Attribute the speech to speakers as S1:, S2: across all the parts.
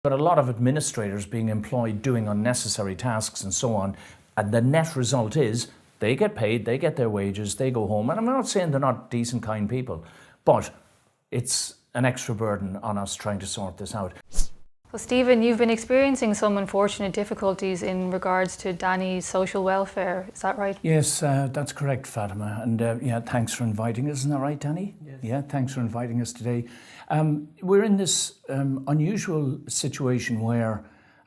S1: But a lot of administrators being employed doing unnecessary tasks and so on, and the net result is they get paid, they get their wages, they go home. And I'm not saying they're not decent, kind people, but it's an extra burden on us trying to sort this out.
S2: Well, Stephen, you've been experiencing some unfortunate difficulties in regards to Danny's social welfare. Is that right?
S1: Yes, that's correct, Fatima. And yeah, thanks for inviting us. Isn't that right, Danny?
S3: Yes.
S1: Yeah, thanks for inviting us today. We're in this unusual situation where,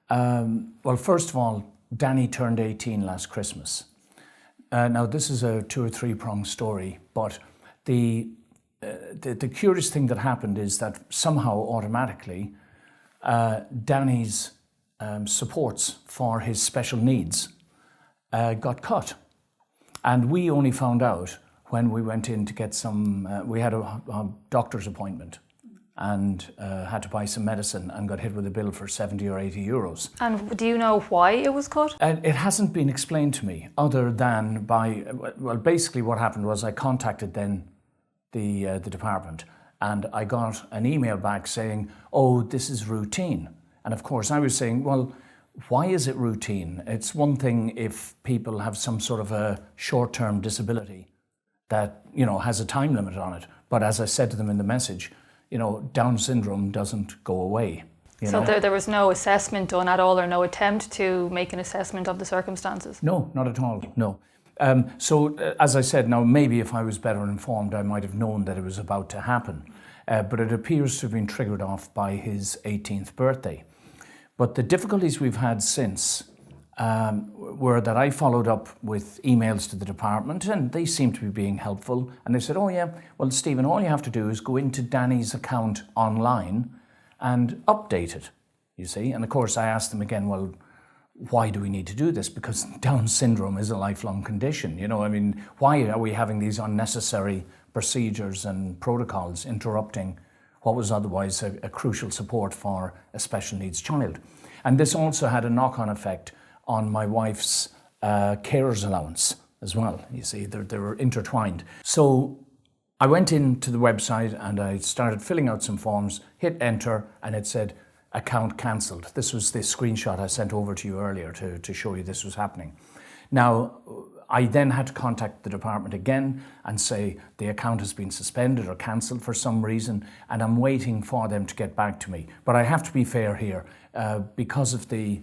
S1: well, first of all, Danny turned 18 last Christmas. Now, this is a 2 or 3 pronged story, but the curious thing that happened is that somehow automatically Danny's supports for his special needs got cut. And we only found out when we went in to get some, we had a doctor's appointment and had to buy some medicine and got hit with a bill for 70 or 80 euros.
S2: And do you know why it was cut?
S1: It hasn't been explained to me other than by, well, basically what happened was I contacted then the department and I got an email back saying, oh, this is routine. And of course I was saying, well, why is it routine? It's one thing if people have some sort of a short-term disability that, you know, has a time limit on it. But as I said to them in the message, you know, Down syndrome doesn't go away.
S2: So there was no assessment done at all, or no attempt to make an assessment of the circumstances?
S1: No, not at all, no. So as I said, now maybe if I was better informed, I might have known that it was about to happen. But it appears to have been triggered off by his 18th birthday. But the difficulties we've had since were that I followed up with emails to the department and they seemed to be being helpful. And they said, oh yeah, well, Stephen, all you have to do is go into Danny's account online and update it, you see. And of course, I asked them again, well, why do we need to do this? Because Down syndrome is a lifelong condition. You know, I mean, why are we having these unnecessary procedures and protocols interrupting what was otherwise a crucial support for a special needs child? And this also had a knock-on effect on my wife's carer's allowance as well. You see, they were intertwined. So I went into the website and I started filling out some forms, hit enter, and it said, account cancelled. This was the screenshot I sent over to you earlier to show you this was happening. Now, I then had to contact the department again and say the account has been suspended or cancelled for some reason, and I'm waiting for them to get back to me. But I have to be fair here, because of the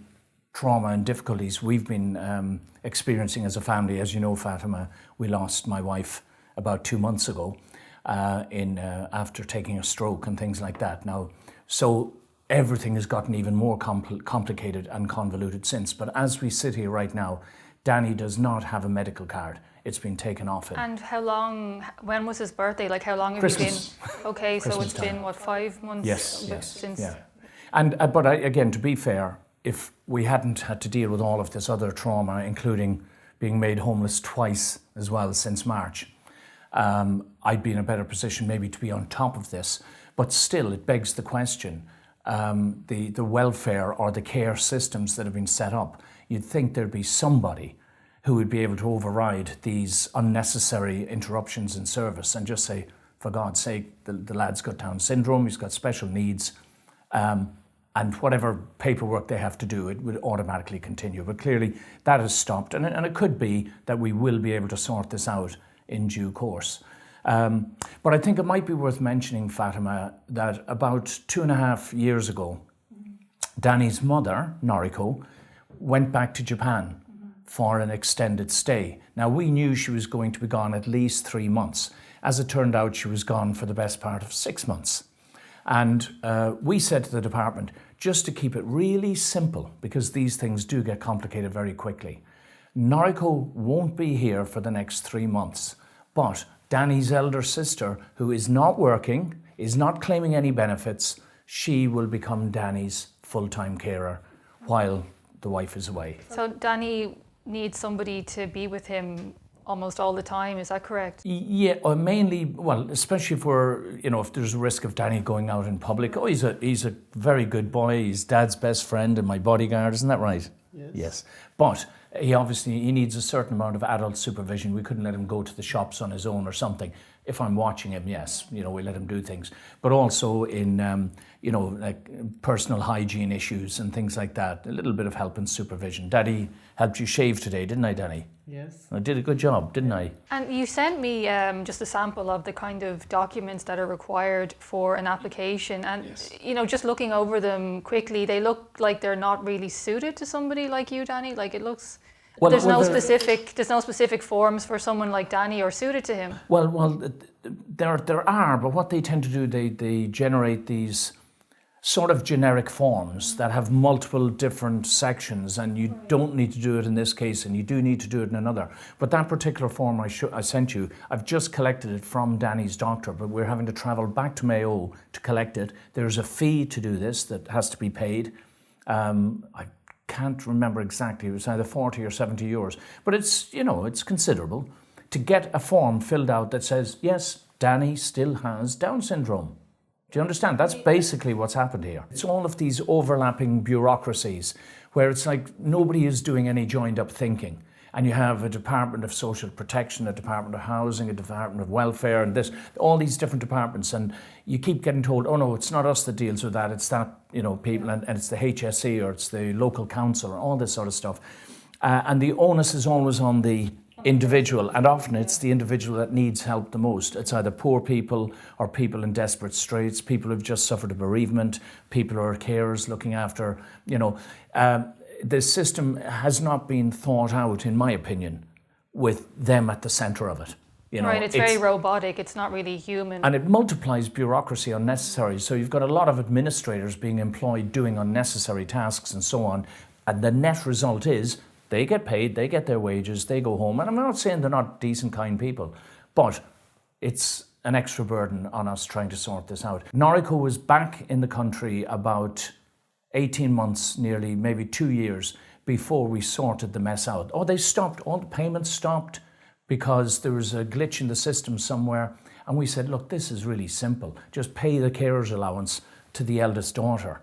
S1: trauma and difficulties we've been experiencing as a family. As you know, Fatima, we lost my wife about 2 months ago after taking a stroke and things like that. Now, so everything has gotten even more complicated and convoluted since. But as we sit here right now, Danny does not have a medical card. It's been taken off him.
S2: And how long, when was his birthday? Like how long have
S1: Christmas.
S2: you been? Okay, so
S1: Christmas
S2: it's
S1: time.
S2: been, what, 5 months?
S1: Yes,
S2: Since.
S1: yeah. And but again, to be fair, if we hadn't had to deal with all of this other trauma, including being made homeless twice as well since March, I'd be in a better position maybe to be on top of this. But still, it begs the question, the welfare or the care systems that have been set up, you'd think there'd be somebody who would be able to override these unnecessary interruptions in service and just say, for God's sake, the lad's got Down syndrome, he's got special needs, and whatever paperwork they have to do, it would automatically continue. But clearly that has stopped, and it could be that we will be able to sort this out in due course. But I think it might be worth mentioning, Fatima, that about 2.5 years ago, Danny's mother, Noriko, went back to Japan for an extended stay. Now, we knew she was going to be gone at least 3 months. As it turned out, she was gone for the best part of 6 months. And we said to the department, just to keep it really simple, because these things do get complicated very quickly, Noriko won't be here for the next 3 months, but Danny's elder sister, who is not working, is not claiming any benefits, she will become Danny's full-time carer while the wife is away.
S2: So Danny needs somebody to be with him almost all the time, is that correct?
S1: Yeah, mainly, well, especially for, you know, if there's a risk of Danny going out in public. Oh, he's a very good boy, he's Dad's best friend and my bodyguard, isn't that right? Yes. But he needs a certain amount of adult supervision. We couldn't let him go to the shops on his own or something. If I'm watching him, yes, you know, we let him do things. But also in, like personal hygiene issues and things like that. A little bit of help and supervision. Daddy helped you shave today, didn't I, Danny?
S3: Yes.
S1: I did a good job, didn't I?
S2: And you sent me just a sample of the kind of documents that are required for an application. And, just looking over them quickly, they look like they're not really suited to somebody like you, Danny. Like it looks... there's no specific forms for someone like Danny or suited to him.
S1: Well, there are, but what they tend to do, they generate these sort of generic forms that have multiple different sections, and you don't need to do it in this case, and you do need to do it in another. But that particular form I sent you, I've just collected it from Danny's doctor, but we're having to travel back to Mayo to collect it. There's a fee to do this that has to be paid. I can't remember exactly, it was either 40 or 70 euros, but it's considerable to get a form filled out that says, yes, Danny still has Down syndrome. Do you understand? That's basically what's happened here. It's all of these overlapping bureaucracies where it's like nobody is doing any joined up thinking. And you have a Department of Social Protection, a Department of Housing, a Department of Welfare, and all these different departments. And you keep getting told, oh no, it's not us that deals with that, it's that, people, and it's the HSE or it's the local council, or all this sort of stuff. And the onus is always on the individual, and often it's the individual that needs help the most. It's either poor people or people in desperate straits, people who've just suffered a bereavement, people who are carers looking after, the system has not been thought out, in my opinion, with them at the centre of it.
S2: Right, it's very robotic, it's not really human.
S1: And it multiplies bureaucracy unnecessary. So you've got a lot of administrators being employed doing unnecessary tasks and so on. And the net result is they get paid, they get their wages, they go home. And I'm not saying they're not decent, kind people, but it's an extra burden on us trying to sort this out. Noriko was back in the country about 18 months, nearly, maybe 2 years before we sorted the mess out. Oh, they stopped, all the payments stopped because there was a glitch in the system somewhere. And we said, look, this is really simple. Just pay the carer's allowance to the eldest daughter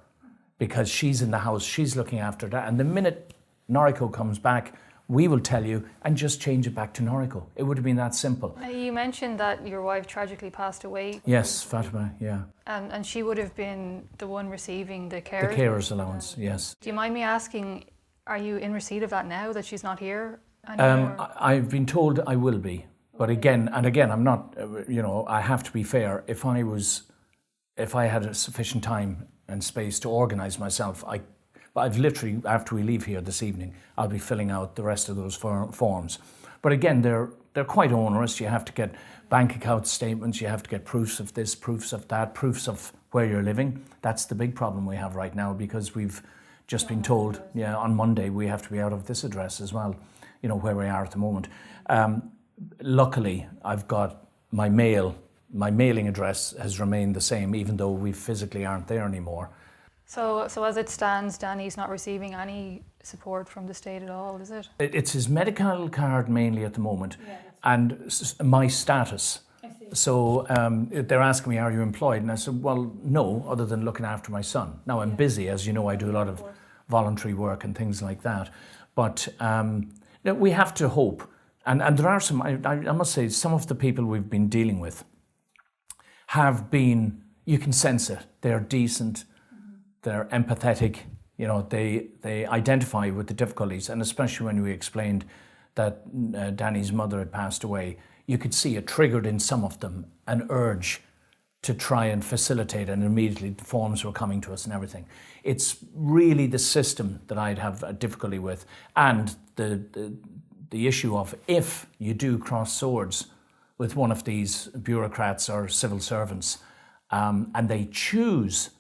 S1: because she's in the house, she's looking after that. And the minute Noriko comes back, we will tell you and just change it back to Noriko. It would have been that simple.
S2: You mentioned that your wife tragically passed away.
S1: Yes, Fatima, yeah.
S2: And she would have been the one receiving the carer's...
S1: The carer's allowance, yes.
S2: Do you mind me asking, are you in receipt of that now, that she's not here anymore?
S1: I've been told I will be. But again, I'm not, I have to be fair. If I had a sufficient time and space to organise myself, I've literally, after we leave here this evening, I'll be filling out the rest of those forms. But again, they're quite onerous. You have to get bank account statements, you have to get proofs of this, proofs of that, proofs of where you're living. That's the big problem we have right now, because we've just been told, on Monday we have to be out of this address as well, where we are at the moment. Luckily, I've got my mailing address has remained the same, even though we physically aren't there anymore.
S2: So as it stands, Danny's not receiving any support from the state at all, is it?
S1: It's his medical card mainly at the moment, and my status. So they're asking me, are you employed? And I said, well, no, other than looking after my son. Now I'm busy, as you know, I do a lot of voluntary work and things like that. But we have to hope. And there are some, I must say, some of the people we've been dealing with have been, you can sense it, they're decent, they're empathetic, they identify with the difficulties, and especially when we explained that Danny's mother had passed away, you could see it triggered in some of them an urge to try and facilitate, and immediately the forms were coming to us and everything. It's really the system that I'd have a difficulty with, and the issue of if you do cross swords with one of these bureaucrats or civil servants, and they choose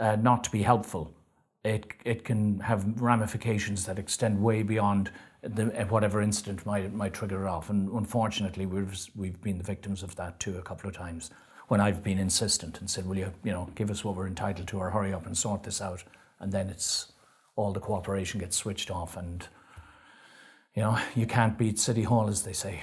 S1: not to be helpful, it can have ramifications that extend way beyond whatever incident might trigger it off. And unfortunately, we've been the victims of that too a couple of times, when I've been insistent and said, will you give us what we're entitled to, or hurry up and sort this out. And then it's all the cooperation gets switched off, and you can't beat City Hall, as they say.